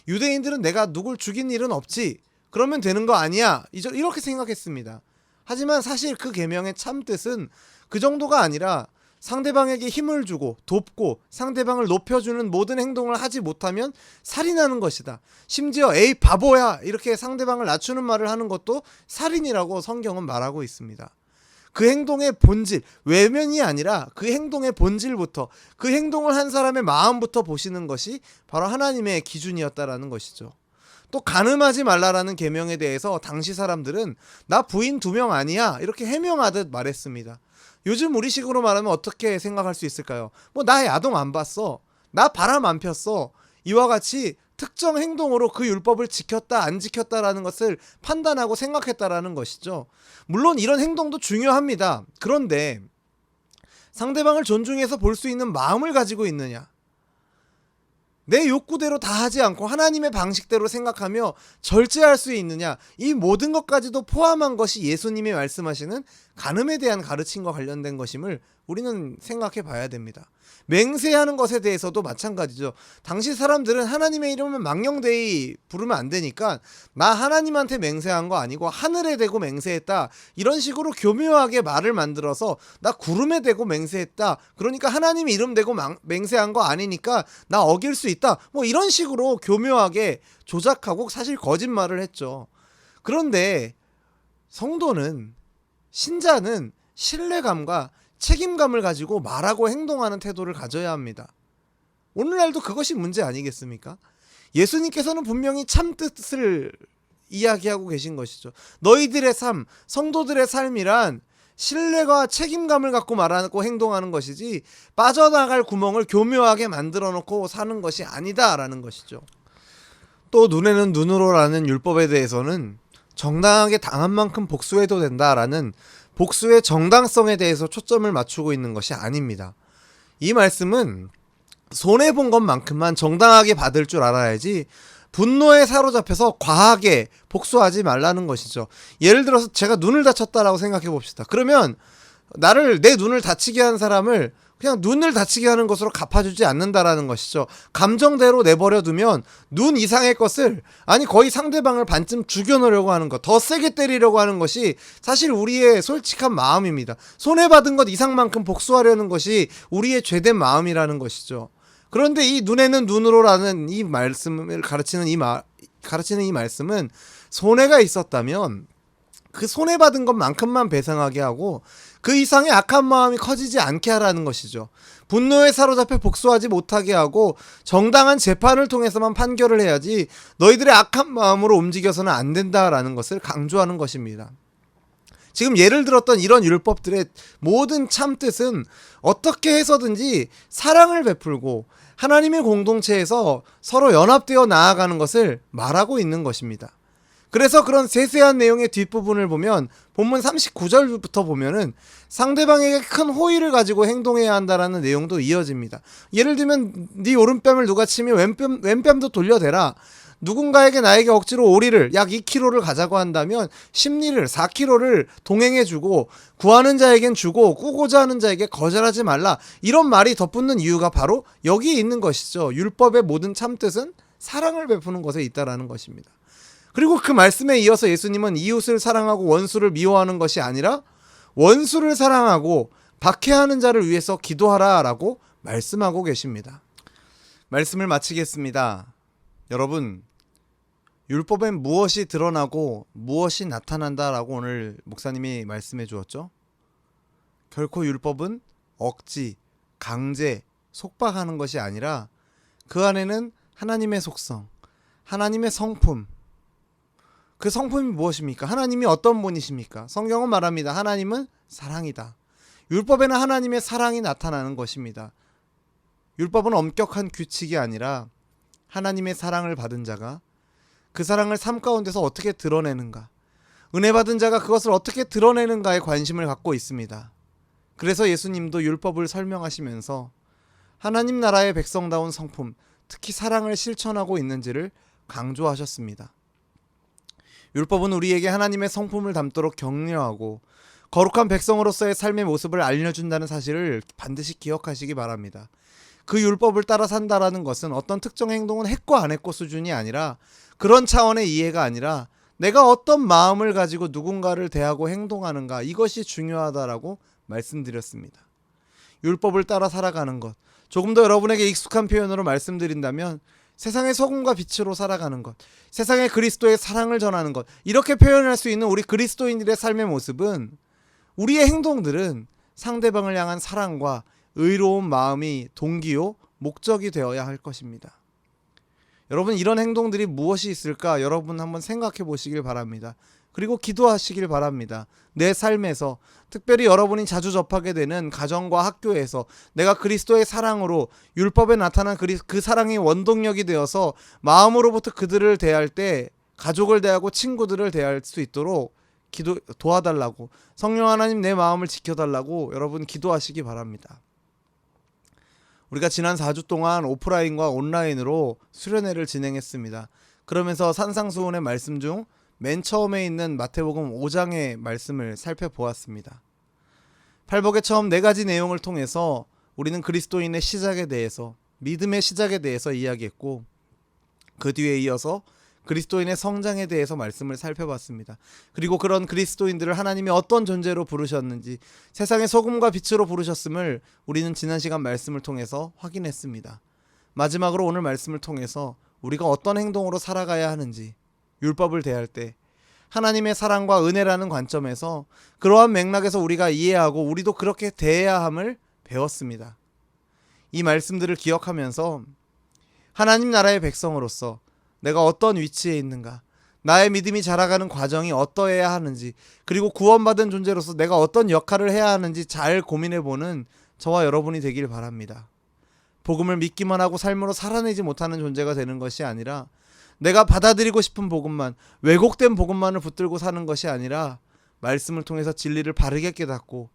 유대인들은 내가 누굴 죽인 일은 없지, 그러면 되는 거 아니야, 이렇게 생각했습니다. 하지만 사실 그 계명의 참뜻은 그 정도가 아니라 상대방에게 힘을 주고 돕고 상대방을 높여주는 모든 행동을 하지 못하면 살인하는 것이다. 심지어 에이 바보야 이렇게 상대방을 낮추는 말을 하는 것도 살인이라고 성경은 말하고 있습니다. 그 행동의 본질, 외면이 아니라 그 행동의 본질부터, 그 행동을 한 사람의 마음부터 보시는 것이 바로 하나님의 기준이었다라는 것이죠. 또 간음하지 말라라는 계명에 대해서 당시 사람들은 나 부인 2명 아니야 이렇게 해명하듯 말했습니다. 요즘 우리식으로 말하면 어떻게 생각할 수 있을까요? 나 야동 안 봤어, 나 바람 안 폈어, 이와 같이 특정 행동으로 그 율법을 지켰다 안 지켰다라는 것을 판단하고 생각했다라는 것이죠. 물론 이런 행동도 중요합니다. 그런데 상대방을 존중해서 볼 수 있는 마음을 가지고 있느냐, 내 욕구대로 다 하지 않고 하나님의 방식대로 생각하며 절제할 수 있느냐, 이 모든 것까지도 포함한 것이 예수님이 말씀하시는 간음에 대한 가르침과 관련된 것임을 우리는 생각해 봐야 됩니다. 맹세하는 것에 대해서도 마찬가지죠. 당시 사람들은 하나님의 이름을 망령되이 부르면 안 되니까 나 하나님한테 맹세한 거 아니고 하늘에 대고 맹세했다, 이런 식으로 교묘하게 말을 만들어서 나 구름에 대고 맹세했다, 그러니까 하나님 이름 대고 맹세한 거 아니니까 나 어길 수 있다, 이런 식으로 교묘하게 조작하고 사실 거짓말을 했죠. 그런데 성도는, 신자는 신뢰감과 책임감을 가지고 말하고 행동하는 태도를 가져야 합니다. 오늘날도 그것이 문제 아니겠습니까? 예수님께서는 분명히 참뜻을 이야기하고 계신 것이죠. 너희들의 삶, 성도들의 삶이란 신뢰와 책임감을 갖고 말하고 행동하는 것이지 빠져나갈 구멍을 교묘하게 만들어 놓고 사는 것이 아니다라는 것이죠. 또 눈에는 눈으로라는 율법에 대해서는 정당하게 당한 만큼 복수해도 된다라는 복수의 정당성에 대해서 초점을 맞추고 있는 것이 아닙니다. 이 말씀은 손해본 것만큼만 정당하게 받을 줄 알아야지 분노에 사로잡혀서 과하게 복수하지 말라는 것이죠. 예를 들어서 제가 눈을 다쳤다라고 생각해 봅시다. 그러면 내 눈을 다치게 한 사람을 그냥 눈을 다치게 하는 것으로 갚아주지 않는다라는 것이죠. 감정대로 내버려 두면 눈 이상의 것을 거의 상대방을 반쯤 죽여놓으려고 하는 것, 더 세게 때리려고 하는 것이 사실 우리의 솔직한 마음입니다. 손해받은 것 이상만큼 복수하려는 것이 우리의 죄된 마음이라는 것이죠. 그런데 이 눈에는 눈으로라는 이 말씀을 가르치는 이 말씀은 손해가 있었다면 그 손해받은 것만큼만 배상하게 하고 그 이상의 악한 마음이 커지지 않게 하라는 것이죠. 분노에 사로잡혀 복수하지 못하게 하고 정당한 재판을 통해서만 판결을 해야지 너희들의 악한 마음으로 움직여서는 안 된다라는 것을 강조하는 것입니다. 지금 예를 들었던 이런 율법들의 모든 참뜻은 어떻게 해서든지 사랑을 베풀고 하나님의 공동체에서 서로 연합되어 나아가는 것을 말하고 있는 것입니다. 그래서 그런 세세한 내용의 뒷부분을 보면 본문 39절부터 보면은 상대방에게 큰 호의를 가지고 행동해야 한다라는 내용도 이어집니다. 예를 들면 네 오른뺨을 누가 치면 왼뺨도 돌려대라. 누군가에게 나에게 억지로 오리를 약 2kg를 가자고 한다면 심리를 4kg를 동행해주고 구하는 자에겐 주고 꾸고자 하는 자에게 거절하지 말라. 이런 말이 덧붙는 이유가 바로 여기 있는 것이죠. 율법의 모든 참뜻은 사랑을 베푸는 것에 있다라는 것입니다. 그리고 그 말씀에 이어서 예수님은 이웃을 사랑하고 원수를 미워하는 것이 아니라 원수를 사랑하고 박해하는 자를 위해서 기도하라라고 말씀하고 계십니다. 말씀을 마치겠습니다. 여러분, 율법엔 무엇이 드러나고 무엇이 나타난다라고 오늘 목사님이 말씀해 주었죠? 결코 율법은 억지, 강제, 속박하는 것이 아니라 그 안에는 하나님의 속성, 하나님의 성품. 그 성품이 무엇입니까? 하나님이 어떤 분이십니까? 성경은 말합니다. 하나님은 사랑이다. 율법에는 하나님의 사랑이 나타나는 것입니다. 율법은 엄격한 규칙이 아니라 하나님의 사랑을 받은 자가 그 사랑을 삶 가운데서 어떻게 드러내는가, 은혜 받은 자가 그것을 어떻게 드러내는가에 관심을 갖고 있습니다. 그래서 예수님도 율법을 설명하시면서 하나님 나라의 백성다운 성품, 특히 사랑을 실천하고 있는지를 강조하셨습니다. 율법은 우리에게 하나님의 성품을 담도록 격려하고 거룩한 백성으로서의 삶의 모습을 알려준다는 사실을 반드시 기억하시기 바랍니다. 그 율법을 따라 산다라는 것은 어떤 특정 행동은 했고 안 했고 수준이 아니라 그런 차원의 이해가 아니라 내가 어떤 마음을 가지고 누군가를 대하고 행동하는가, 이것이 중요하다라고 말씀드렸습니다. 율법을 따라 살아가는 것, 조금 더 여러분에게 익숙한 표현으로 말씀드린다면 세상의 소금과 빛으로 살아가는 것, 세상에 그리스도의 사랑을 전하는 것, 이렇게 표현할 수 있는 우리 그리스도인들의 삶의 모습은, 우리의 행동들은 상대방을 향한 사랑과 의로운 마음이 동기요 목적이 되어야 할 것입니다. 여러분, 이런 행동들이 무엇이 있을까 여러분 한번 생각해 보시길 바랍니다. 그리고 기도하시길 바랍니다. 내 삶에서, 특별히 여러분이 자주 접하게 되는 가정과 학교에서 내가 그리스도의 사랑으로 율법에 나타난 그 사랑이 원동력이 되어서 마음으로부터 그들을 대할 때, 가족을 대하고 친구들을 대할 수 있도록 도와달라고, 성령 하나님 내 마음을 지켜달라고 여러분 기도하시기 바랍니다. 우리가 지난 4주 동안 오프라인과 온라인으로 수련회를 진행했습니다. 그러면서 산상수훈의 말씀 중 맨 처음에 있는 마태복음 5장의 말씀을 살펴보았습니다. 팔복의 처음 4가지 내용을 통해서 우리는 그리스도인의 시작에 대해서, 믿음의 시작에 대해서 이야기했고, 그 뒤에 이어서 그리스도인의 성장에 대해서 말씀을 살펴봤습니다. 그리고 그런 그리스도인들을 하나님이 어떤 존재로 부르셨는지, 세상의 소금과 빛으로 부르셨음을 우리는 지난 시간 말씀을 통해서 확인했습니다. 마지막으로 오늘 말씀을 통해서 우리가 어떤 행동으로 살아가야 하는지, 율법을 대할 때 하나님의 사랑과 은혜라는 관점에서 그러한 맥락에서 우리가 이해하고 우리도 그렇게 대해야 함을 배웠습니다. 이 말씀들을 기억하면서 하나님 나라의 백성으로서 내가 어떤 위치에 있는가, 나의 믿음이 자라가는 과정이 어떠해야 하는지, 그리고 구원받은 존재로서 내가 어떤 역할을 해야 하는지 잘 고민해보는 저와 여러분이 되길 바랍니다. 복음을 믿기만 하고 삶으로 살아내지 못하는 존재가 되는 것이 아니라 내가 받아들이고 싶은 복음만, 왜곡된 복음만을 붙들고 사는 것이 아니라 말씀을 통해서 진리를 바르게 깨닫고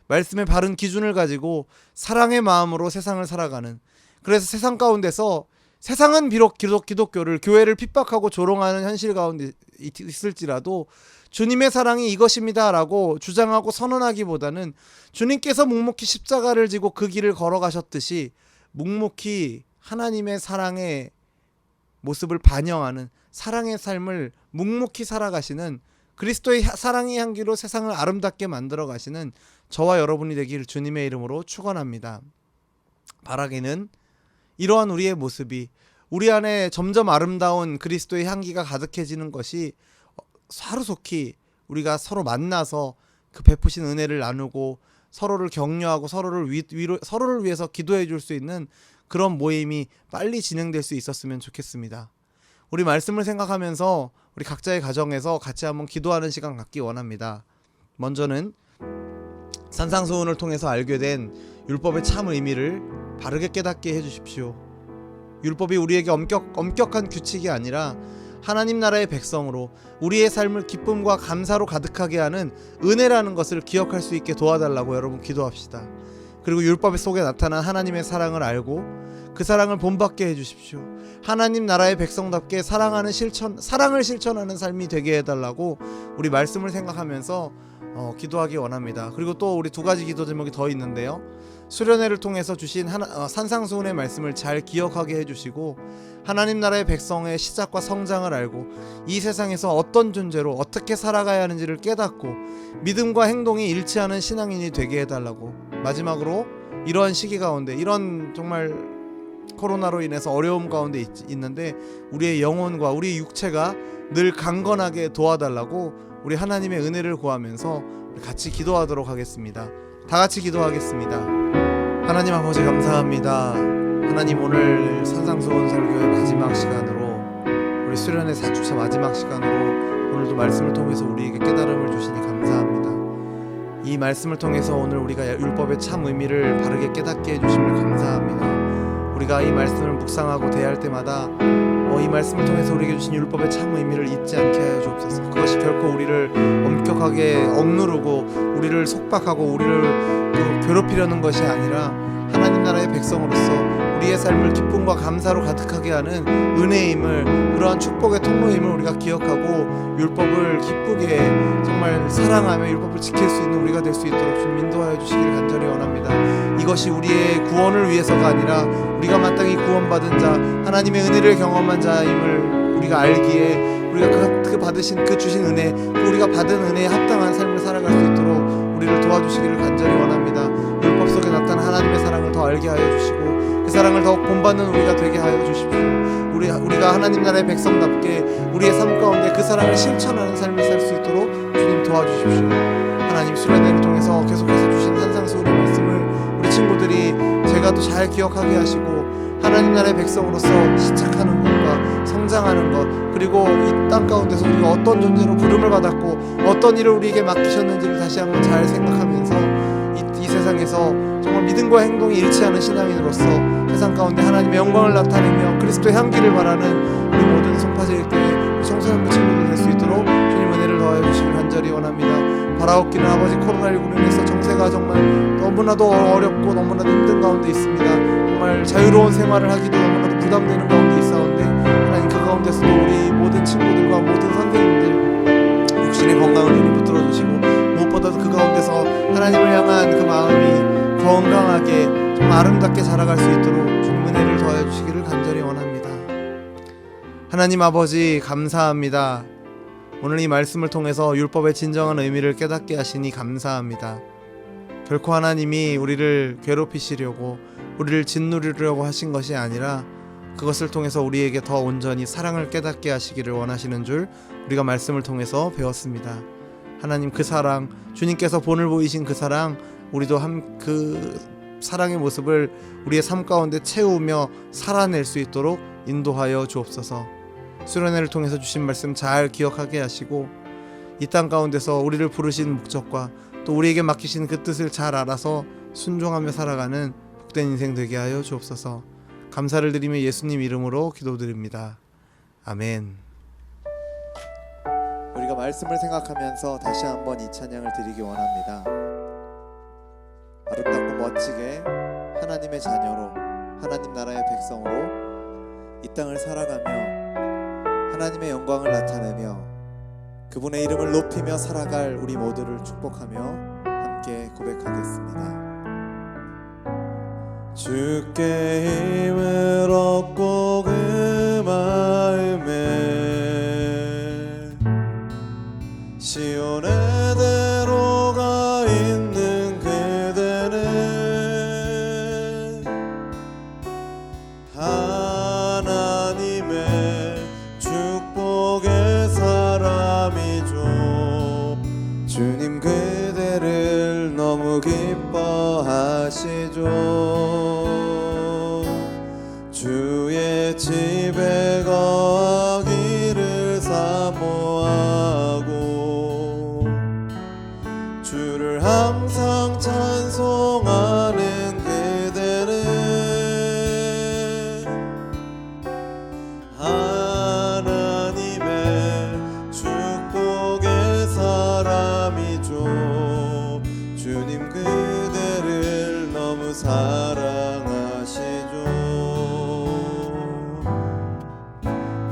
말씀의 바른 기준을 가지고 사랑의 마음으로 세상을 살아가는, 그래서 세상 가운데서 세상은 비록 기독교를, 교회를 핍박하고 조롱하는 현실 가운데 있을지라도 주님의 사랑이 이것입니다 라고 주장하고 선언하기보다는 주님께서 묵묵히 십자가를 지고 그 길을 걸어가셨듯이 묵묵히 하나님의 사랑의 모습을 반영하는 사랑의 삶을 묵묵히 살아가시는, 그리스도의 사랑의 향기로 세상을 아름답게 만들어 가시는 저와 여러분이 되기를 주님의 이름으로 축원합니다. 바라기는 이러한 우리의 모습이 우리 안에 점점 아름다운 그리스도의 향기가 가득해지는 것이 하루속히 우리가 서로 만나서 그 베푸신 은혜를 나누고 서로를 격려하고 서로를 위해서 기도해 줄 수 있는 그런 모임이 빨리 진행될 수 있었으면 좋겠습니다. 우리 말씀을 생각하면서 우리 각자의 가정에서 같이 한번 기도하는 시간 갖기 원합니다. 먼저는 산상수훈을 통해서 알게 된 율법의 참 의미를 바르게 깨닫게 해주십시오. 율법이 우리에게 엄격한 규칙이 아니라 하나님 나라의 백성으로 우리의 삶을 기쁨과 감사로 가득하게 하는 은혜라는 것을 기억할 수 있게 도와달라고 여러분 기도합시다. 그리고 율법 속에 나타난 하나님의 사랑을 알고 그 사랑을 본받게 해주십시오. 하나님 나라의 백성답게 사랑을 실천하는 삶이 되게 해달라고 우리 말씀을 생각하면서 기도하기 원합니다. 그리고 또 우리 두 가지 기도 제목이 더 있는데요. 수련회를 통해서 주신 산상수훈의 말씀을 잘 기억하게 해주시고 하나님 나라의 백성의 시작과 성장을 알고 이 세상에서 어떤 존재로 어떻게 살아가야 하는지를 깨닫고 믿음과 행동이 일치하는 신앙인이 되게 해달라고, 마지막으로 이러한 시기 가운데, 이런 정말 코로나로 인해서 어려움 가운데 있는데 우리의 영혼과 우리의 육체가 늘 강건하게 도와달라고 우리 하나님의 은혜를 구하면서 같이 기도하도록 하겠습니다. 다 같이 기도하겠습니다. 하나님 아버지 감사합니다. 하나님, 오늘 산상수훈 설교의 마지막 시간으로, 우리 수련의 4주차 마지막 시간으로 오늘도 말씀을 통해서 우리에게 깨달음을 주시니 감사합니다. 이 말씀을 통해서 오늘 우리가 율법의 참 의미를 바르게 깨닫게 해주심을 감사합니다. 우리가 이 말씀을 묵상하고 대할 때마다 이 말씀을 통해서 우리에게 주신 율법의 참 의미를 잊지 않게 하여 주옵소서. 그것이 결코 우리를 엄격하게 억누르고 우리를 속박하고 우리를 괴롭히려는 것이 아니라 하나님 나라의 백성으로서 우리의 삶을 기쁨과 감사로 가득하게 하는 은혜임을, 그러한 축복의 통로임을 우리가 기억하고 율법을 기쁘게 정말 사랑하며 율법을 지킬 수 있는 우리가 될 수 있도록 주님 인도하여 주시길 간절히 원합니다. 이것이 우리의 구원을 위해서가 아니라 우리가 마땅히 구원받은 자, 하나님의 은혜를 경험한 자임을 우리가 알기에 우리가 그 받으신 그 주신 은혜, 우리가 받은 은혜에 합당한 삶을 살아갈 수 있도록 우리를 도와주시기를 간절히 원합니다. 율법 속에 나타난 하나님의 사랑을 더 알게 하여 주시고 그 사랑을 더욱 본받는 우리가 되게 하여 주십시오. 우리가 하나님 나라의 백성답게 우리의 삶 가운데 그 사랑을 실천하는 삶을 살 수 있도록 주님 도와주십시오. 하나님, 수련회를 통해서 계속해서 주신 산상수훈의 말씀을 우리 친구들이 제가 또 잘 기억하게 하시고 하나님 나라의 백성으로서 시작하는 것과 성장하는 것, 그리고 이 땅 가운데서 우리가 어떤 존재로 부름을 받았고 어떤 일을 우리에게 맡기셨는지를 다시 한번 잘 생각하면서 이 세상에서 정말 믿음과 행동이 일치하는 신앙인으로서 세상 가운데 하나님의 영광을 나타내며 그리스도의 향기를 바라는 우리 모든 송파제일교회 청소년부 친구들 될 수 있도록 주님 은혜를 더하여 주시길 간절히 원합니다. 바라옵기는 아버지, 코로나19로 인해서 정세가 정말 너무나도 어렵고 너무나도 힘든 가운데 있습니다. 정말 자유로운 생활을 하기도 너무나도 부담되는 가운데 있사온데 하나님, 그 가운데서도 우리 모든 친구들과 모든 선생님들 육신의 건강을 주님 붙들어 주시고 무엇보다도 그 가운데서 하나님을 향한 그 마음이 건강하게 정말 아름답게 자라갈 수 있도록 주님 은혜를 더하여 주시기를 간절히 원합니다. 하나님 아버지 감사합니다. 오늘 이 말씀을 통해서 율법의 진정한 의미를 깨닫게 하시니 감사합니다. 결코 하나님이 우리를 괴롭히시려고 우리를 짓누르려고 하신 것이 아니라 그것을 통해서 우리에게 더 온전히 사랑을 깨닫게 하시기를 원하시는 줄 우리가 말씀을 통해서 배웠습니다. 하나님, 그 사랑, 주님께서 본을 보이신 그 사랑, 우리도 그 사랑의 모습을 우리의 삶 가운데 채우며 살아낼 수 있도록 인도하여 주옵소서. 수련회를 통해서 주신 말씀 잘 기억하게 하시고 이 땅 가운데서 우리를 부르신 목적과 또 우리에게 맡기신 그 뜻을 잘 알아서 순종하며 살아가는 복된 인생 되게 하여 주옵소서. 감사를 드리며 예수님 이름으로 기도드립니다. 아멘. 우리가 말씀을 생각하면서 다시 한번 이 찬양을 드리기 원합니다. 아름답고 멋지게 하나님의 자녀로, 하나님 나라의 백성으로 이 땅을 살아가며 하나님의 영광을 나타내며 그분의 이름을 높이며 살아갈 우리 모두를 축복하며 함께 고백하겠습니다. 주께 힘을 얻고 그 마음에 시온에 들어가 있는 그대는 하나님의 축복의 사람이죠. 주님 그대를 너무 기뻐하시죠. 주의 집에 거하기를 사모하고 주를 항상 찬송하는 그대는 하나님의 축복의 사람이죠. 주님 그대를 너무 사랑하시죠.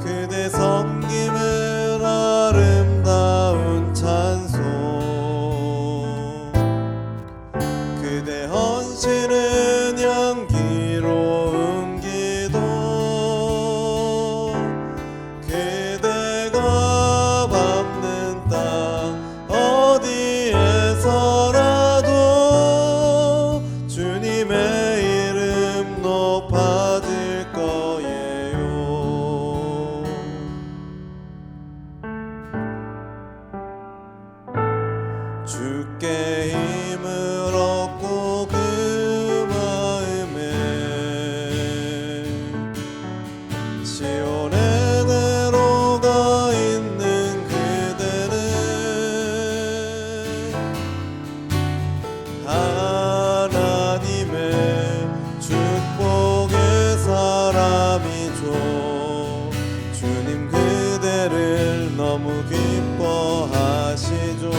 그대 섬김은 아름다운 찬송, 그대 헌신은 향기로운 기도, 그대가 밟는 땅 어디에서라도 주님의 이름 높아질 거예요. 주께 힘을 얻고 그 마음에 시온에 들어가 있는 그대는 하나님의 축복의 사람이죠. 주님 그대를 너무 기뻐하시죠.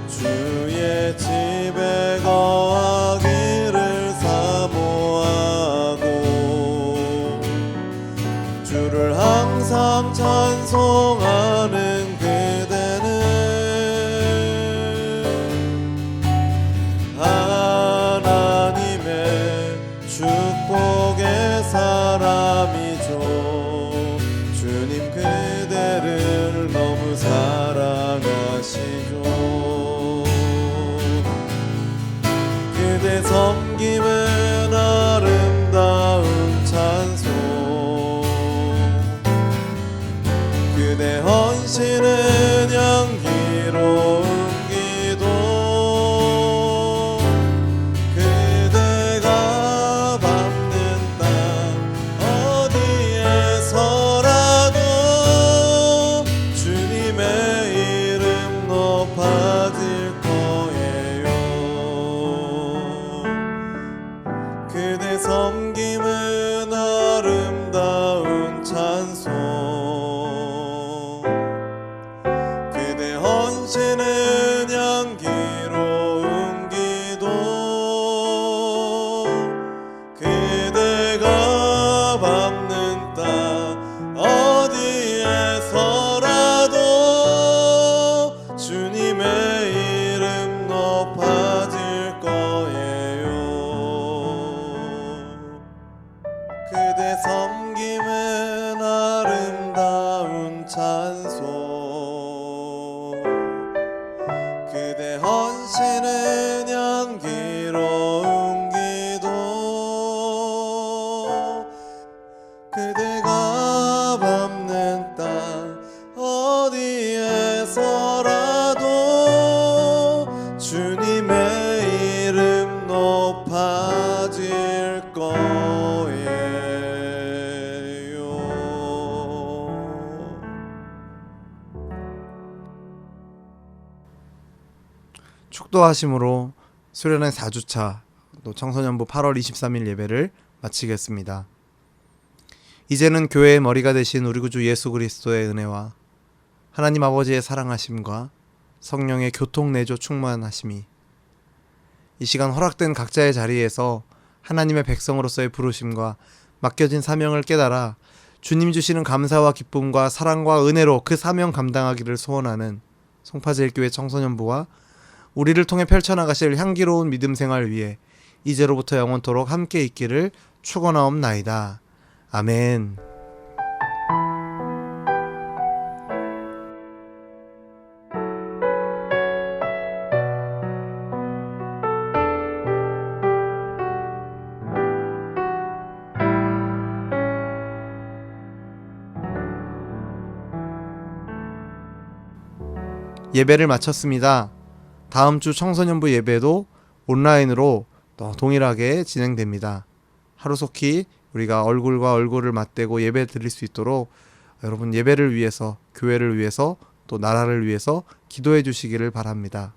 주의 집에 거하기를 사모하고 주를 항상 찬송하는 그대는 하나님의 축복의 사람이죠. 주님 그대를 너무 사랑하시죠. 그대 섬김은 아름다운 찬송, 그대 헌신은 향기로운 기도, 그대가 밟는 땅 어디에서라도 주님의 이름 높아질 거예요. 그대 섬김은 아름다운 찬송, 그대 헌신은 향기로운 기도, 그대가 밟는 땅 어디에서라도 주님의 이름 높아질 거예요. 그대 섬김은 아름다운 찬송, 그대 헌신은 향기로운 기도, 그대가 밟는 위해서라도 주님의 이름 높아질 거예요. 축도하심으로 수련회 4주차 또 청소년부 8월 23일 예배를 마치겠습니다. 이제는 교회의 머리가 되신 우리 구주 예수 그리스도의 은혜와 하나님 아버지의 사랑하심과 성령의 교통내조 충만하심이 이 시간 허락된 각자의 자리에서 하나님의 백성으로서의 부르심과 맡겨진 사명을 깨달아 주님 주시는 감사와 기쁨과 사랑과 은혜로 그 사명 감당하기를 소원하는 송파제일교회 청소년부와 우리를 통해 펼쳐나가실 향기로운 믿음 생활 위해 이제로부터 영원토록 함께 있기를 축원하옵나이다. 아멘. 예배를 마쳤습니다. 다음 주 청소년부 예배도 온라인으로 동일하게 진행됩니다. 하루속히 우리가 얼굴과 얼굴을 맞대고 예배 드릴 수 있도록 여러분 예배를 위해서, 교회를 위해서, 또 나라를 위해서 기도해 주시기를 바랍니다.